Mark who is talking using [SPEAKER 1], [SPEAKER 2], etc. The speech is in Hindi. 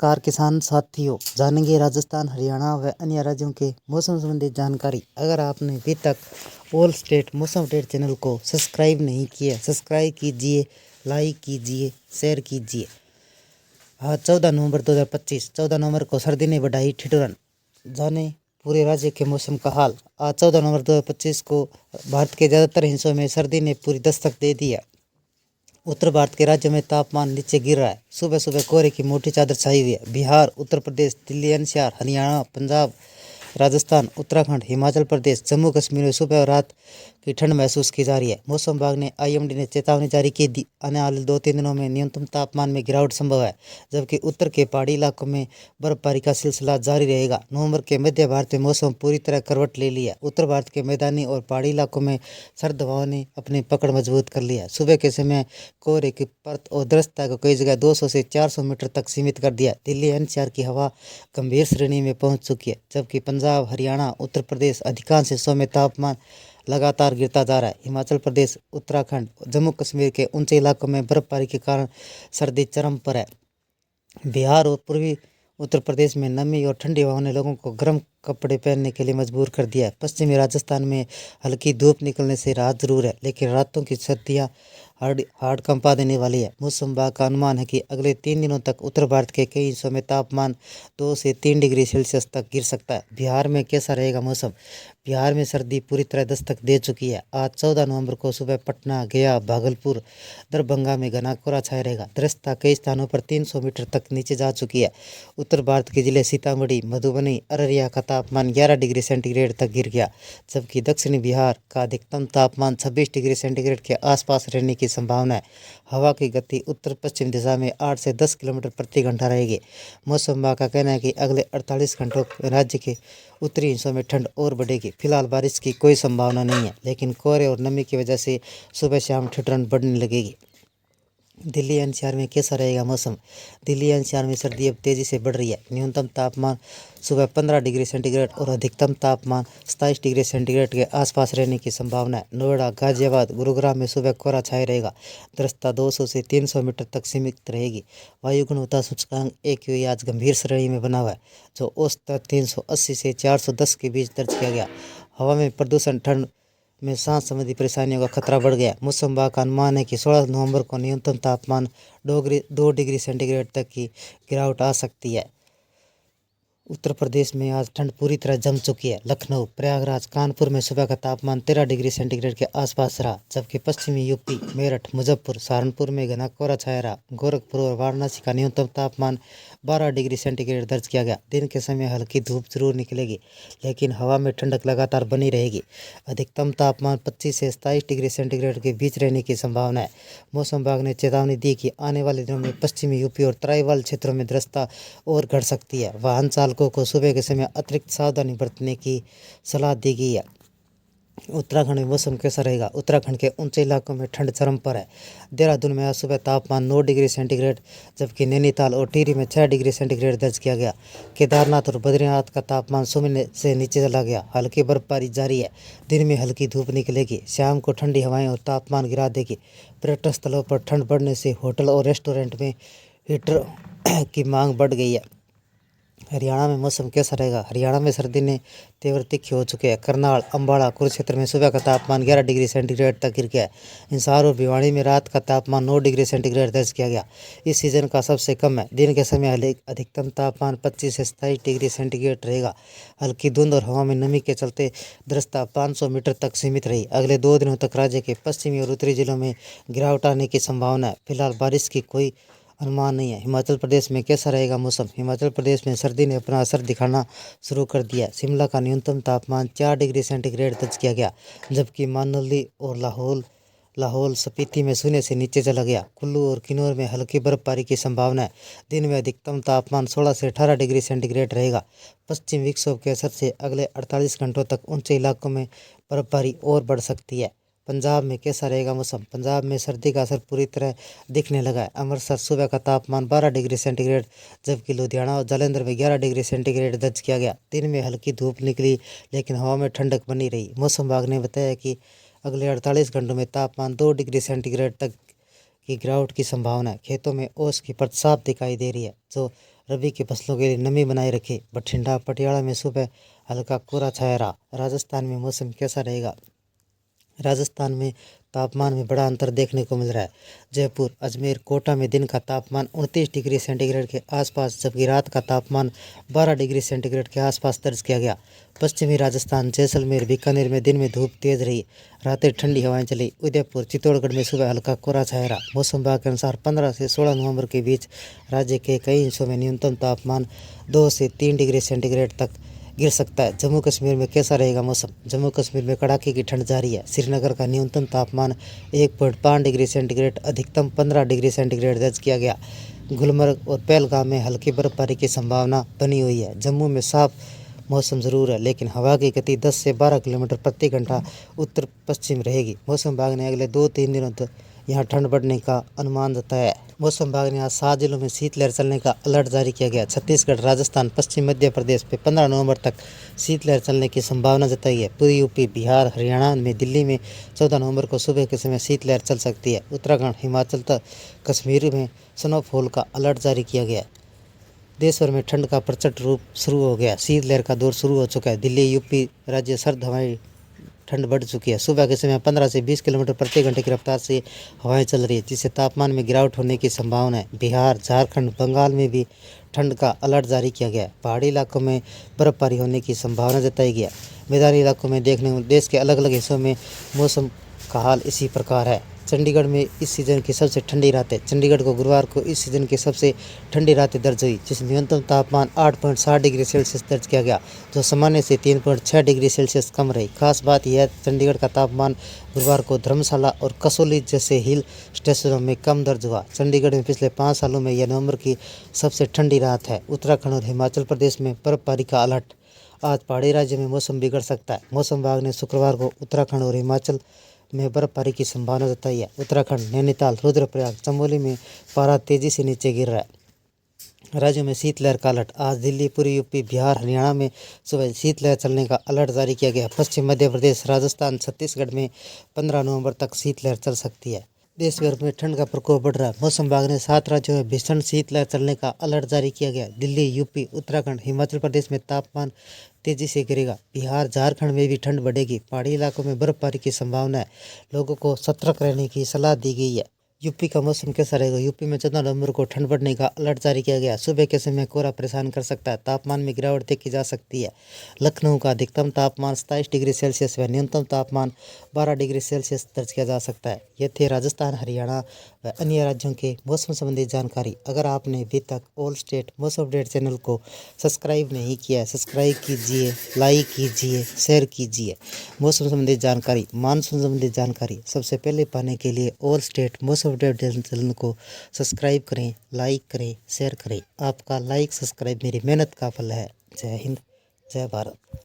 [SPEAKER 1] नमस्कार किसान साथियों, जानेंगे राजस्थान, हरियाणा व अन्य राज्यों के मौसम संबंधी जानकारी। अगर आपने अभी तक ऑल स्टेट मौसम अपडेट चैनल को सब्सक्राइब नहीं किया, सब्सक्राइब कीजिए, लाइक कीजिए, शेयर कीजिए। आज 14 नवंबर 2025, 14 नवंबर को सर्दी ने बढ़ाई ठिठुरन। जाने पूरे राज्य के मौसम का हाल। आज 14 नवंबर 2025 को भारत के ज़्यादातर हिस्सों में सर्दी ने पूरी दस्तक दे दी है। उत्तर भारत के राज्यों में तापमान नीचे गिर रहा है। सुबह सुबह कोहरे की मोटी चादर छाई हुई है। बिहार, उत्तर प्रदेश, दिल्ली एनसीआर, हरियाणा, पंजाब, राजस्थान, उत्तराखंड, हिमाचल प्रदेश, जम्मू कश्मीर में सुबह और रात की ठंड महसूस की जा रही है। मौसम विभाग ने आईएमडी ने चेतावनी जारी की दी। आने वाले 2-3 दिनों में न्यूनतम तापमान में गिरावट संभव है, जबकि उत्तर के पहाड़ी इलाकों में बर्फबारी का सिलसिला जारी रहेगा। नवंबर के मध्य भारत में मौसम पूरी तरह करवट ले लिया है। उत्तर भारत के मैदानी और पहाड़ी इलाकों में सर्द हवाओं ने अपनी पकड़ मजबूत कर लिया है। सुबह के समय कोहरे की परत और दृश्यता को कई जगह 200 से 400 मीटर तक सीमित कर दिया। दिल्ली एनसीआर की हवा गंभीर श्रेणी में पहुंच चुकी है, जबकि पंजाब, हरियाणा, उत्तर प्रदेश अधिकांश हिस्सों में तापमान लगातार गिरता जा रहा है। हिमाचल प्रदेश, उत्तराखंड, जम्मू कश्मीर के ऊंचे इलाकों में बर्फबारी के कारण सर्दी चरम पर है। बिहार और पूर्वी उत्तर प्रदेश में नमी और ठंडी हवाओं ने लोगों को गर्म कपड़े पहनने के लिए मजबूर कर दिया है। पश्चिमी राजस्थान में हल्की धूप निकलने से राहत जरूर है, लेकिन रातों की सर्दियां हार्ड कंपा देने वाली है। मौसम विभाग का अनुमान है कि अगले 3 दिनों तक उत्तर भारत के कई हिस्सों में तापमान 2 से 3 डिग्री सेल्सियस तक गिर सकता है। बिहार में कैसा रहेगा मौसम? बिहार में सर्दी पूरी तरह दस्तक दे चुकी है। आज 14 नवंबर को सुबह पटना, गया, भागलपुर, दरभंगा में घना कोहरा छाया रहेगा। दृश्यता कई स्थानों पर 300 मीटर तक नीचे जा चुकी है। उत्तर भारत के जिले सीतामढ़ी, मधुबनी, अररिया का तापमान 11 डिग्री सेंटीग्रेड तक गिर गया, जबकि दक्षिणी बिहार का अधिकतम तापमान 26 डिग्री सेंटीग्रेड के आसपास रहने की संभावना है। हवा की गति उत्तर पश्चिम दिशा में 8 से 10 किलोमीटर प्रति घंटा रहेगी। मौसम विभाग का कहना है कि अगले 48 घंटों में राज्य के उत्तरी हिस्सों में ठंड और बढ़ेगी। फिलहाल बारिश की कोई संभावना नहीं है, लेकिन कोहरे और नमी की वजह से सुबह शाम ठिठुरन बढ़ने लगेगी। दिल्ली एनसीआर में कैसा रहेगा मौसम? दिल्ली एनसीआर में सर्दी अब तेज़ी से बढ़ रही है। न्यूनतम तापमान सुबह 15 डिग्री सेंटीग्रेड और अधिकतम तापमान 27 डिग्री सेंटीग्रेड के आसपास रहने की संभावना है। नोएडा, गाजियाबाद, गुरुग्राम में सुबह कोहरा छाया रहेगा। दृश्यता 200 से 300 मीटर तक सीमित रहेगी। वायु गुणवत्ता सूचकांक AQI आज गंभीर श्रेणी में बना हुआ है, जो औसतन 380 से 410 के बीच दर्ज किया गया। हवा में प्रदूषण, ठंड में सांस संबंधी परेशानियों का खतरा बढ़ गया। मौसम विभाग का अनुमान है कि 16 नवंबर को न्यूनतम तापमान 2 डिग्री सेंटीग्रेड तक की गिरावट आ सकती है। उत्तर प्रदेश में आज ठंड पूरी तरह जम चुकी है। लखनऊ, प्रयागराज, कानपुर में सुबह का तापमान 13 डिग्री सेंटीग्रेड के आसपास रहा, जबकि पश्चिमी यूपी, मेरठ, मुजफ्फरपुर, सहारनपुर में घना कोहरा छाया रहा। गोरखपुर और वाराणसी का न्यूनतम तापमान 12 डिग्री सेंटीग्रेड दर्ज किया गया। दिन के समय हल्की धूप जरूर निकलेगी, लेकिन हवा में ठंडक लगातार बनी रहेगी। अधिकतम तापमान 25 से 27 डिग्री सेंटीग्रेड के बीच रहने की संभावना है। मौसम विभाग ने चेतावनी दी कि आने वाले दिनों में पश्चिमी यूपी और तराई क्षेत्रों में दृश्यता और घट सकती है। वाहन चालकों को सुबह के समय अतिरिक्त सावधानी बरतने की सलाह दी गई है। उत्तराखंड में मौसम कैसा रहेगा? उत्तराखंड के ऊंचे इलाकों में ठंड चरम पर है। देहरादून में आज सुबह तापमान 9 डिग्री सेंटीग्रेड, जबकि नैनीताल और टिहरी में 6 डिग्री सेंटीग्रेड दर्ज किया गया। केदारनाथ और बद्रीनाथ का तापमान शून्य से नीचे चला गया। हल्की बर्फबारी जारी है। दिन में हल्की धूप निकलेगी, शाम को ठंडी हवाएं और तापमान गिरा देगी। पर्यटन स्थलों पर ठंड बढ़ने से होटल और रेस्टोरेंट में हीटर की मांग बढ़ गई है। हरियाणा में मौसम कैसा रहेगा? हरियाणा में सर्दी ने तेवर तीखी हो चुके हैं। करनाल, अम्बाड़ा, कुरुक्षेत्र में सुबह का तापमान 11 डिग्री सेंटीग्रेड तक गिर गया है। हिसार और भिवाड़ी में रात का तापमान 9 डिग्री सेंटीग्रेड दर्ज किया गया। इस सीजन का सबसे कम है। दिन के समय अधिकतम तापमान 25 से 27 डिग्री सेंटीग्रेड रहेगा। हल्की धुंध और हवा में नमी के चलते दृश्यता 500 मीटर तक सीमित रही। अगले 2 दिनों तक राज्य के पश्चिमी और उत्तरी जिलों में गिरावट आने की संभावना है। फिलहाल बारिश की कोई अनुमान नहीं है। हिमाचल प्रदेश में कैसा रहेगा मौसम? हिमाचल प्रदेश में सर्दी ने अपना असर दिखाना शुरू कर दिया। शिमला का न्यूनतम तापमान 4 डिग्री सेंटीग्रेड दर्ज किया गया, जबकि मनाली और लाहौल स्पीति में शून्य से नीचे चला गया। कुल्लू और किन्नौर में हल्की बर्फबारी की संभावना है। दिन में अधिकतम तापमान 16 से 18 डिग्री सेंटीग्रेड रहेगा। पश्चिम विक्षोभ के असर से अगले 48 घंटों तक ऊंचे इलाकों में बर्फबारी और बढ़ सकती है। पंजाब में कैसा रहेगा मौसम? पंजाब में सर्दी का असर पूरी तरह दिखने लगा है। अमृतसर सुबह का तापमान 12 डिग्री सेंटीग्रेड, जबकि लुधियाना और जालंधर में 11 डिग्री सेंटीग्रेड दर्ज किया गया। दिन में हल्की धूप निकली, लेकिन हवा में ठंडक बनी रही। मौसम विभाग ने बताया कि अगले 48 घंटों में तापमान 2 डिग्री सेंटीग्रेड तक की गिरावट की संभावना है। खेतों में ओस की परत साफ दिखाई दे रही है, जो रबी की फसलों के लिए नमी बनाए रखे। बठिंडा पटियाला में सुबह हल्का कोहरा छाया रहा। राजस्थान में मौसम कैसा रहेगा? राजस्थान में तापमान में बड़ा अंतर देखने को मिल रहा है। जयपुर, अजमेर, कोटा में दिन का तापमान 29 डिग्री सेंटीग्रेड के आसपास, जबकि रात का तापमान 12 डिग्री सेंटीग्रेड के आसपास दर्ज किया गया। पश्चिमी राजस्थान, जैसलमेर, बीकानेर में दिन में धूप तेज रही, रातें ठंडी हवाएं चली। उदयपुर, चित्तौड़गढ़ में सुबह हल्का कोहरा छाया रहा। मौसम विभाग के अनुसार 15 से 16 नवंबर के बीच राज्य के कई हिस्सों में न्यूनतम तापमान 2 से 3 डिग्री सेंटीग्रेड तक गिर सकता है। जम्मू कश्मीर में कैसा रहेगा मौसम? जम्मू कश्मीर में कड़ाके की ठंड जारी है। श्रीनगर का न्यूनतम तापमान 1.5 डिग्री सेंटीग्रेड, अधिकतम 15 डिग्री सेंटीग्रेड दर्ज किया गया। गुलमर्ग और पहलगाम में हल्की बर्फबारी की संभावना बनी हुई है। जम्मू में साफ मौसम ज़रूर है, लेकिन हवा की गति 10 से 12 किलोमीटर प्रति घंटा उत्तर पश्चिम रहेगी। मौसम विभाग ने अगले 2-3 दिनों तक यहाँ ठंड बढ़ने का अनुमान जताया है। मौसम विभाग ने आज 7 जिलों में शीतलहर चलने का अलर्ट जारी किया गया। छत्तीसगढ़, राजस्थान, पश्चिम मध्य प्रदेश में 15 नवंबर तक शीतलहर चलने की संभावना जताई है। पूरी यूपी, बिहार, हरियाणा में दिल्ली में 14 नवंबर को सुबह के समय शीतलहर चल सकती है। उत्तराखंड, हिमाचल तक कश्मीर में स्नोफॉल का अलर्ट जारी किया गया है। देश भर में ठंड का प्रचंड रूप शुरू हो गया। शीतलहर का दौर शुरू हो चुका है। दिल्ली, यूपी राज्य सर्द हवाएं ठंड बढ़ चुकी है। सुबह के समय 15 से 20 किलोमीटर प्रति घंटे की रफ्तार से हवाएं चल रही है, जिससे तापमान में गिरावट होने की संभावना है। बिहार, झारखंड, बंगाल में भी ठंड का अलर्ट जारी किया गया है। पहाड़ी इलाकों में बर्फबारी होने की संभावना जताई गई है। मैदानी इलाकों में देखने को देश के अलग अलग हिस्सों में मौसम का हाल इसी प्रकार है। चंडीगढ़ में इस सीज़न की सबसे ठंडी रात है। चंडीगढ़ को गुरुवार को इस सीज़न की सबसे ठंडी रातें दर्ज हुई, जिसमें न्यूनतम तापमान 8.7 डिग्री सेल्सियस दर्ज किया गया, जो सामान्य से 3.6 डिग्री सेल्सियस कम रही। खास बात यह है चंडीगढ़ का तापमान गुरुवार को धर्मशाला और कसौली जैसे हिल स्टेशनों में कम दर्ज हुआ। चंडीगढ़ में पिछले 5 सालों में यह नवंबर की सबसे ठंडी रात है। उत्तराखंड और हिमाचल प्रदेश में बर्फबारी का अलर्ट। आज पहाड़ी राज्यों में मौसम बिगड़ सकता है। मौसम विभाग ने शुक्रवार को उत्तराखंड और हिमाचल में बर्फबारी की संभावना जताई है। उत्तराखंड, नैनीताल, रुद्रप्रयाग, चमोली में पारा तेजी से नीचे गिर रहा है। राज्यों में शीतलहर का अलर्ट। आज दिल्ली, पूरी यूपी, बिहार, हरियाणा में सुबह शीतलहर चलने का अलर्ट जारी किया गया। पश्चिम मध्य प्रदेश, राजस्थान, छत्तीसगढ़ में 15 नवंबर तक शीतलहर चल सकती है। देश भर में ठंड का प्रकोप बढ़ रहा है। मौसम विभाग ने 7 राज्यों में भीषण शीतलहर चलने का अलर्ट जारी किया गया। दिल्ली, यूपी, उत्तराखंड, हिमाचल प्रदेश में तापमान तेजी से गिरेगा। बिहार, झारखंड में भी ठंड बढ़ेगी। पहाड़ी इलाकों में बर्फबारी की संभावना है। लोगों को सतर्क रहने की सलाह दी गई है। यूपी का मौसम कैसा रहेगा? यूपी में 14 नवंबर को ठंड बढ़ने का अलर्ट जारी किया गया। सुबह के समय कोहरा परेशान कर सकता है। तापमान में गिरावट देखी जा सकती है। लखनऊ का अधिकतम तापमान 27 डिग्री सेल्सियस व न्यूनतम तापमान 12 डिग्री सेल्सियस दर्ज किया जा सकता है। ये थे राजस्थान, हरियाणा व अन्य राज्यों के मौसम संबंधी जानकारी। अगर आपने अभी तक ऑल स्टेट मौसम अपडेट चैनल को सब्सक्राइब नहीं किया है, सब्सक्राइब कीजिए, लाइक कीजिए, शेयर कीजिए। मौसम संबंधी जानकारी, मानसून संबंधी जानकारी सबसे पहले पाने के लिए ऑल स्टेट मौसम अपडेट चैनल को सब्सक्राइब करें, लाइक करें, शेयर करें। आपका लाइक, सब्सक्राइब मेरी मेहनत का फल है। जय हिंद, जय भारत।